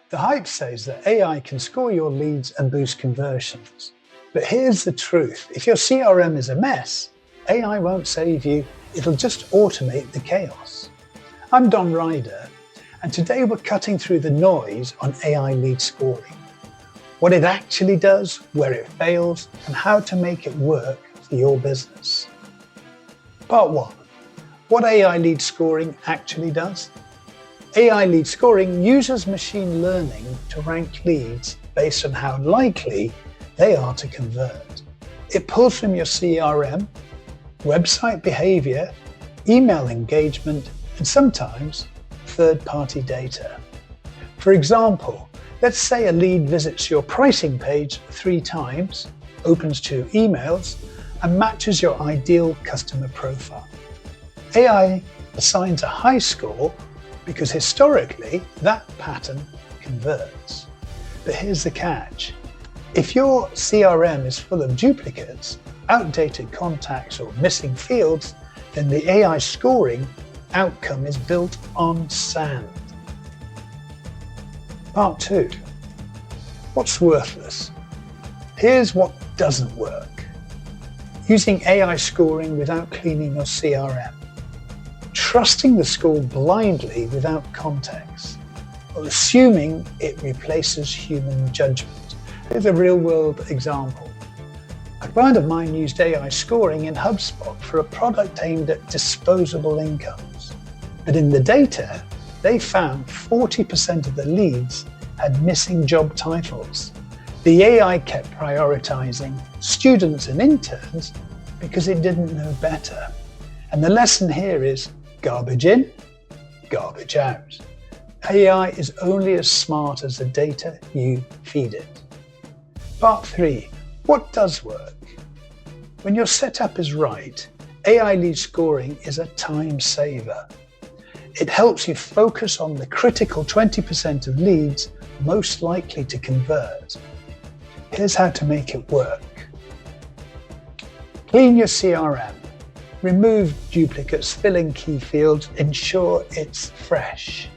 The hype says that AI can score your leads and boost conversions. But here's the truth. If your CRM is a mess, AI won't save you. It'll just automate the chaos. I'm Don Ryder, and today we're cutting through the noise on AI lead scoring. What it actually does, where it fails, and how to make it work for your business. Part 1. What AI lead scoring actually does. AI lead scoring uses machine learning to rank leads based on how likely they are to convert. It pulls from your CRM, website behavior, email engagement, and sometimes third-party data. For example, let's say a lead visits your pricing page 3 times, opens 2 emails, and matches your ideal customer profile. AI assigns a high score because historically that pattern converts. But here's the catch. If your CRM is full of duplicates, outdated contacts, or missing fields, then the AI scoring outcome is built on sand. Part 2. What's worthless? Here's what doesn't work. Using AI scoring without cleaning your CRM. Trusting the score blindly without context, or assuming it replaces human judgment. Here's a real-world example. A client of mine used AI scoring in HubSpot for a product aimed at disposable incomes. But in the data, they found 40% of the leads had missing job titles. The AI kept prioritizing students and interns because it didn't know better. And the lesson here is garbage in, garbage out. AI is only as smart as the data you feed it. Part 3. What does work? When your setup is right, AI lead scoring is a time saver. It helps you focus on the critical 20% of leads most likely to convert. Here's how to make it work. Clean your CRM. Remove duplicates, fill in key fields, ensure it's fresh.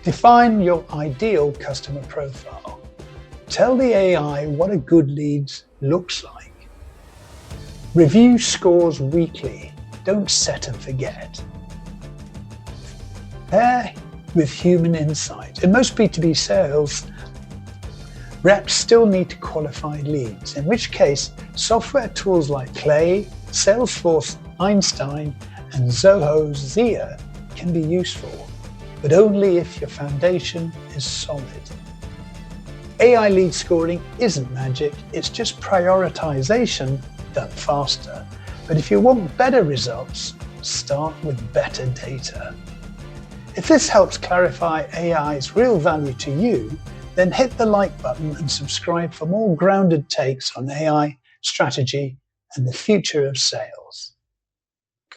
Define your ideal customer profile. Tell the AI what a good lead looks like. Review scores weekly. Don't set and forget. Pair with human insight. In most B2B sales, reps still need to qualify leads, in which case software tools like Clay, Salesforce Einstein, and Zoho Zia can be useful, but only if your foundation is solid. AI lead scoring isn't magic, it's just prioritization done faster. But if you want better results, start with better data. If this helps clarify AI's real value to you, then hit the like button and subscribe for more grounded takes on AI, strategy, and the future of sales.